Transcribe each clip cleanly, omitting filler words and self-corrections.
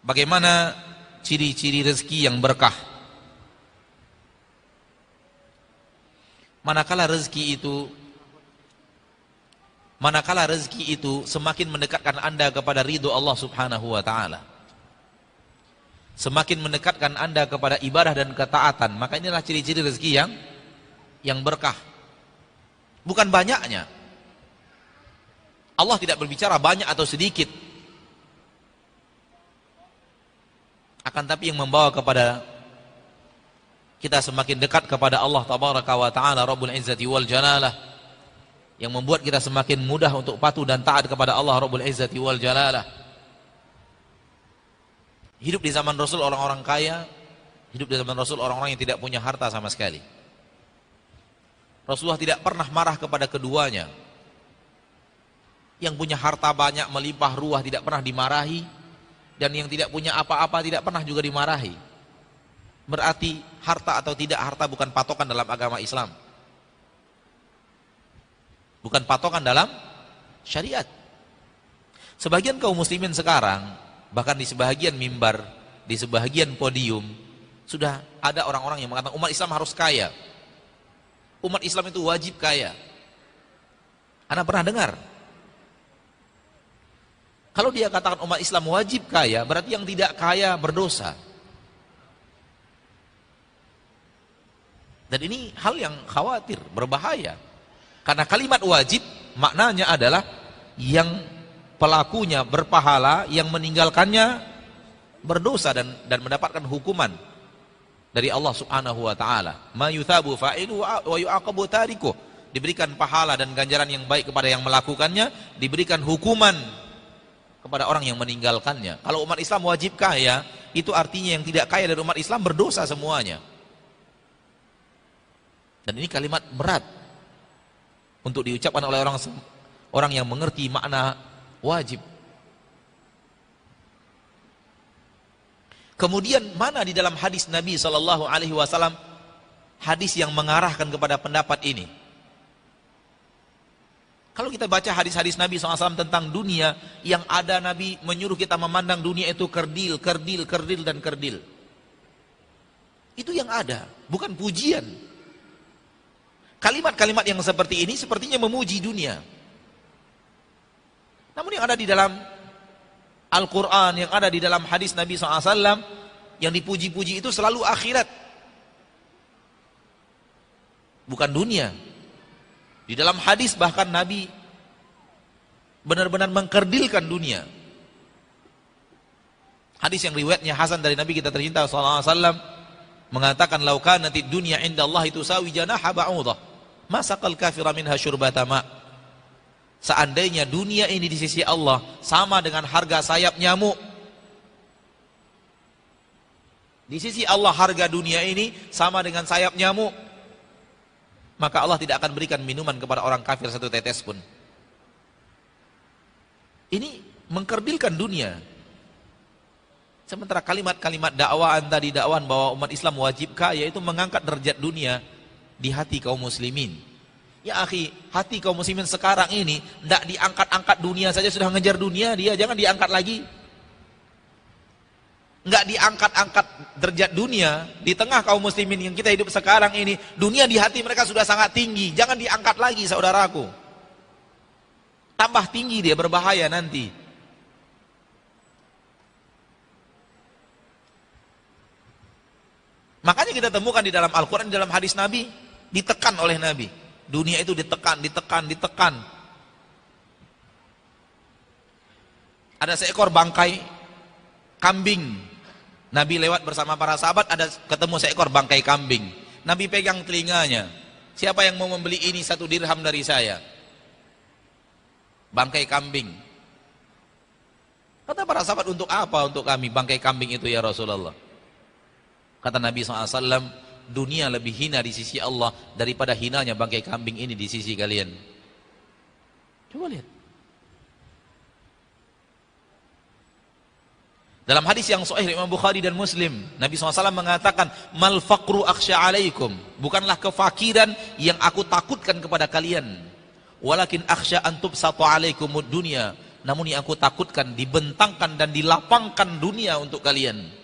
Bagaimana ciri-ciri rezeki yang berkah? Manakala rezeki itu semakin mendekatkan Anda kepada ridho Allah Subhanahu wa taala, semakin mendekatkan Anda kepada ibadah dan ketaatan, maka inilah ciri-ciri rezeki yang berkah. Bukan banyaknya. Allah tidak berbicara banyak atau sedikit. Akan tapi yang membawa kepada kita semakin dekat kepada Allah Tabaraka wa Ta'ala Rabbul Izzati wal Jalalah, yang membuat kita semakin mudah untuk patuh dan taat kepada Allah Rabbul Izzati wal Jalalah. Hidup di zaman Rasul orang-orang kaya, hidup di zaman Rasul orang-orang yang tidak punya harta sama sekali. Rasulullah tidak pernah marah kepada keduanya. Yang punya harta banyak melimpah ruah tidak pernah dimarahi, dan yang tidak punya apa-apa tidak pernah juga dimarahi. Berarti harta atau tidak harta bukan patokan dalam agama Islam, bukan patokan dalam syariat. Sebagian kaum muslimin sekarang, bahkan di sebagian mimbar, di sebagian podium, sudah ada orang-orang yang mengatakan umat Islam harus kaya, umat Islam itu wajib kaya. Anda pernah dengar? Kalau dia katakan umat Islam wajib kaya, berarti yang tidak kaya berdosa. Dan ini hal yang khawatir, berbahaya. Karena kalimat wajib maknanya adalah yang pelakunya berpahala, yang meninggalkannya berdosa dan mendapatkan hukuman dari Allah Subhanahu wa taala. Ma yuthabu fa'ilu wa yu'aqabu tarikuh. Diberikan pahala dan ganjaran yang baik kepada yang melakukannya, diberikan hukuman kepada orang yang meninggalkannya. Kalau umat Islam wajib kaya, itu artinya yang tidak kaya dari umat Islam berdosa semuanya. Dan ini kalimat berat untuk diucapkan oleh orang yang mengerti makna wajib. Kemudian mana di dalam hadis Nabi SAW hadis yang mengarahkan kepada pendapat ini? Kalau kita baca hadis-hadis Nabi SAW tentang dunia, yang ada Nabi menyuruh kita memandang dunia itu kerdil, kerdil, kerdil, dan kerdil. Itu yang ada, bukan pujian. Kalimat-kalimat yang seperti ini sepertinya memuji dunia. Namun yang ada di dalam Al-Quran, yang ada di dalam hadis Nabi SAW, yang dipuji-puji itu selalu akhirat, bukan dunia. Di dalam hadis bahkan Nabi benar-benar mengkerdilkan dunia. Hadis yang riwayatnya hasan dari Nabi kita tercinta sallallahu alaihi wasallam mengatakan, "Lau kanatid dunya 'inda Allah tusawi janaha ba'udah, ma saqal kafira minha syurbata ma." Seandainya dunia ini di sisi Allah sama dengan harga sayap nyamuk, di sisi Allah harga dunia ini sama dengan sayap nyamuk, maka Allah tidak akan berikan minuman kepada orang kafir satu tetes pun. Ini mengkerdilkan dunia. Sementara kalimat-kalimat dakwaan tadi, dakwaan bahwa umat Islam wajib kaya, itu mengangkat derajat dunia di hati kaum muslimin. Ya akhi, hati kaum muslimin sekarang ini tidak diangkat-angkat dunia saja sudah ngejar dunia dia, jangan diangkat lagi. Enggak diangkat-angkat derajat dunia di tengah kaum muslimin yang kita hidup sekarang ini, dunia di hati mereka sudah sangat tinggi, jangan diangkat lagi saudaraku. Tambah tinggi dia, berbahaya nanti. Makanya kita temukan di dalam Al-Quran, di dalam hadis Nabi, ditekan oleh Nabi. Dunia itu ditekan, ditekan, ditekan. Ada seekor bangkai kambing. Nabi lewat bersama para sahabat, ada ketemu seekor bangkai kambing. Nabi pegang telinganya. Siapa yang mau membeli ini 1 dirham dari saya? Bangkai kambing. Kata para sahabat, untuk apa untuk kami bangkai kambing itu ya Rasulullah? Kata Nabi SAW, dunia lebih hina di sisi Allah daripada hinanya bangkai kambing ini di sisi kalian. Coba lihat. Dalam hadis yang sahih Imam Bukhari dan Muslim, Nabi SAW mengatakan, "Mal faqru akhsha alaikum." Bukanlah kefakiran yang aku takutkan kepada kalian. Walakin akhsha an tubsata alaikumud dunya. namun yang aku takutkan dibentangkan dan dilapangkan dunia untuk kalian.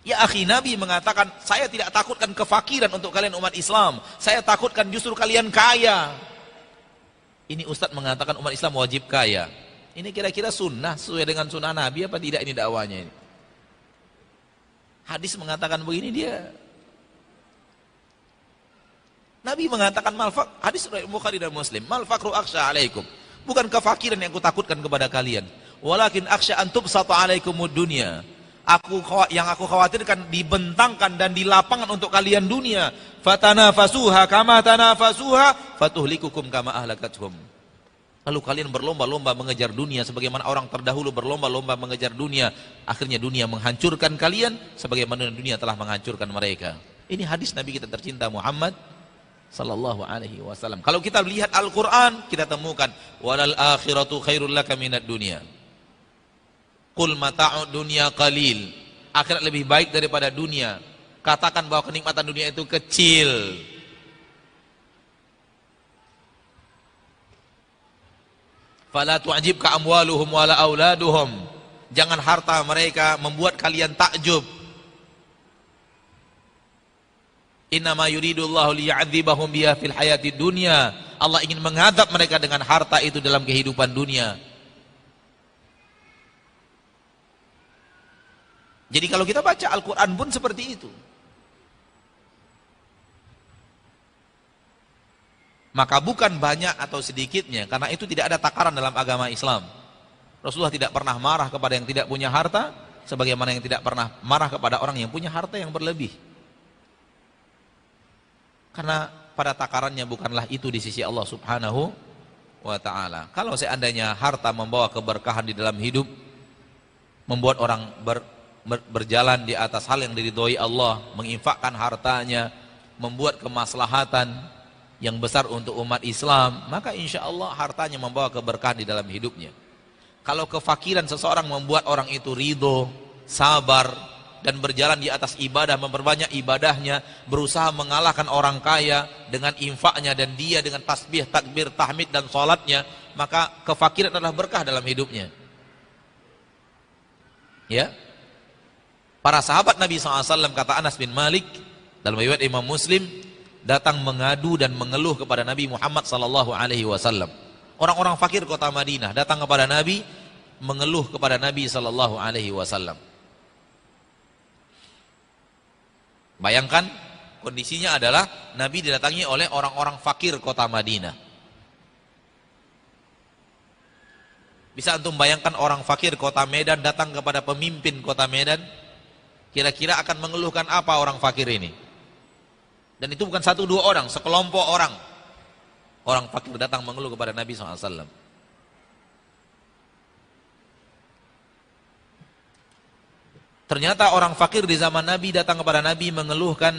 Ya akhi, Nabi mengatakan, saya tidak takutkan kefakiran untuk kalian umat Islam, saya takutkan justru kalian kaya. Ini Ustadz mengatakan umat Islam wajib kaya. Ini kira-kira sunnah, sesuai dengan sunnah Nabi apa tidak ini dakwanya ini? Hadis mengatakan begini dia. Nabi mengatakan malfak, hadis riwayat Bukhari dan Muslim, mal fakru akhsha alaikum. Bukan kefakiran yang aku takutkan kepada kalian, walakin akhsha an tubsata alaikumud dunya. Yang aku khawatirkan dibentangkan dan dilapangkan untuk kalian dunia. Fatanafasuha kama tanafasuha fatuhlikukum kama ahlakathum. Lalu kalian berlomba-lomba mengejar dunia sebagaimana orang terdahulu berlomba-lomba mengejar dunia. Akhirnya dunia menghancurkan kalian sebagaimana dunia telah menghancurkan mereka. Ini hadis Nabi kita tercinta Muhammad sallallahu alaihi wasallam. Kalau kita lihat Al-Qur'an, kita temukan walal akhiratu khairul laka minad dunya. Qul mata'ud dunya qalil. Akhirat lebih baik daripada dunia. Katakan bahwa kenikmatan dunia itu kecil. Fala tu'jibka amwaluhum wala auladuhum. Jangan harta mereka membuat kalian takjub. Innama yuridullahu liya'dzibahum biha fil hayatid dunya. Allah ingin mengadab mereka dengan harta itu dalam kehidupan dunia. Jadi kalau kita baca Al-Quran pun seperti itu. Maka bukan banyak atau sedikitnya, karena itu tidak ada takaran dalam agama Islam. Rasulullah tidak pernah marah kepada yang tidak punya harta, sebagaimana yang tidak pernah marah kepada orang yang punya harta yang berlebih. Karena pada takarannya bukanlah itu di sisi Allah subhanahu wa ta'ala. Kalau seandainya harta membawa keberkahan di dalam hidup, membuat orang berjalan di atas hal yang diridhoi Allah, menginfakkan hartanya, membuat kemaslahatan yang besar untuk umat Islam, maka insya Allah hartanya membawa keberkahan di dalam hidupnya. Kalau kefakiran seseorang membuat orang itu ridho, sabar, dan berjalan di atas ibadah, memperbanyak ibadahnya, berusaha mengalahkan orang kaya dengan infaknya, dan dia dengan tasbih, takbir, tahmid, dan sholatnya, maka kefakiran adalah berkah dalam hidupnya. Ya, para sahabat Nabi SAW, kata Anas bin Malik dalam riwayat Imam Muslim, datang mengadu dan mengeluh kepada Nabi Muhammad SAW. Orang-orang fakir kota Madinah datang kepada Nabi, mengeluh kepada Nabi SAW. Bayangkan kondisinya adalah Nabi didatangi oleh orang-orang fakir kota Madinah. Bisa antum bayangkan orang fakir kota Medan datang kepada pemimpin kota Medan? Kira-kira akan mengeluhkan apa orang fakir ini? Dan itu bukan satu dua orang, sekelompok orang. Orang fakir datang mengeluh kepada Nabi SAW. Ternyata orang fakir di zaman Nabi datang kepada Nabi mengeluhkan,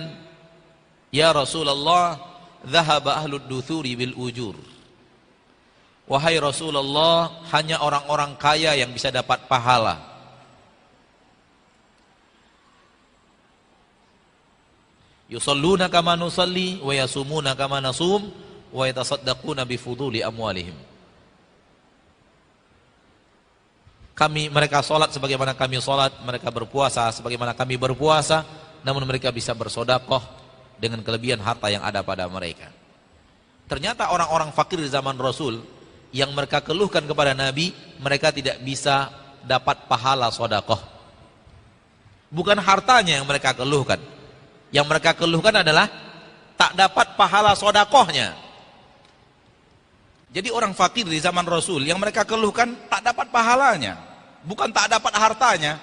ya Rasulullah, dhahaba ahlud duthuri bil ujur. Wahai Rasulullah, hanya orang-orang kaya yang bisa dapat pahala. Yusalluna kama nusalli wa yasumuna kama nasum wa yatasaddaquna bifuduli amwalihim. Mereka salat sebagaimana kami salat, mereka berpuasa sebagaimana kami berpuasa, namun mereka bisa bersedekah dengan kelebihan harta yang ada pada mereka. Ternyata orang-orang fakir di zaman Rasul yang mereka keluhkan kepada Nabi, mereka tidak bisa dapat pahala sedekah. Bukan hartanya yang mereka keluhkan. Yang mereka keluhkan adalah tak dapat pahala sedekahnya. Jadi orang fakir di zaman Rasul yang mereka keluhkan tak dapat pahalanya, bukan tak dapat hartanya.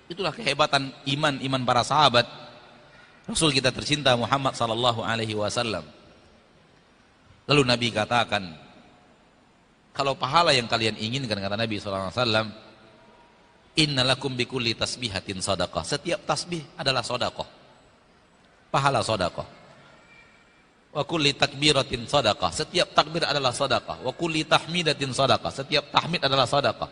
Itulah kehebatan iman para sahabat Rasul kita tercinta Muhammad sallallahu alaihi wasallam. Lalu Nabi katakan, kalau pahala yang kalian inginkan, kata Nabi sallallahu alaihi wasallam, innalakum bikulli tasbihatin sadaqah. Setiap tasbih adalah sedekah, pahala sedekah. Wa kulli takbiratin sadaqah. Setiap takbir adalah sedekah. Wa kulli tahmidatin sadaqah. Setiap tahmid adalah sedekah.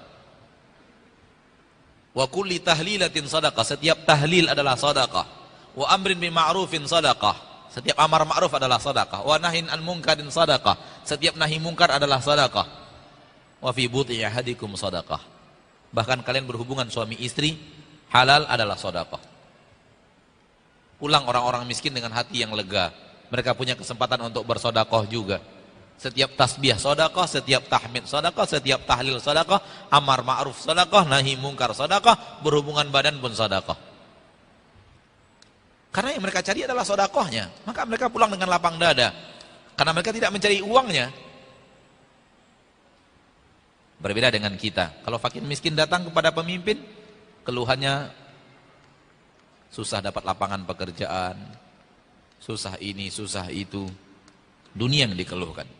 Wa kulli tahlilatin sadaqah. Setiap tahlil adalah sedekah. Wa amrin bima'rufin sadaqah. Setiap amar ma'ruf adalah sedekah. Wa nahin an munkarin sedekah. Setiap nahi mungkar adalah sedekah. Wa fi buti ahadikum sedekah. Bahkan kalian berhubungan suami istri halal adalah sedekah. Pulang orang-orang miskin dengan hati yang lega. Mereka punya kesempatan untuk bersedekah juga. Setiap tasbih sedekah, setiap tahmid sedekah, setiap tahlil sedekah, amar ma'ruf sedekah, nahi mungkar sedekah, berhubungan badan pun sedekah. Karena yang mereka cari adalah sedekahnya, maka mereka pulang dengan lapang dada. Karena mereka tidak mencari uangnya. Berbeda dengan kita. Kalau fakir miskin datang kepada pemimpin, keluhannya susah dapat lapangan pekerjaan, susah ini, susah itu. Dunia yang dikeluhkan.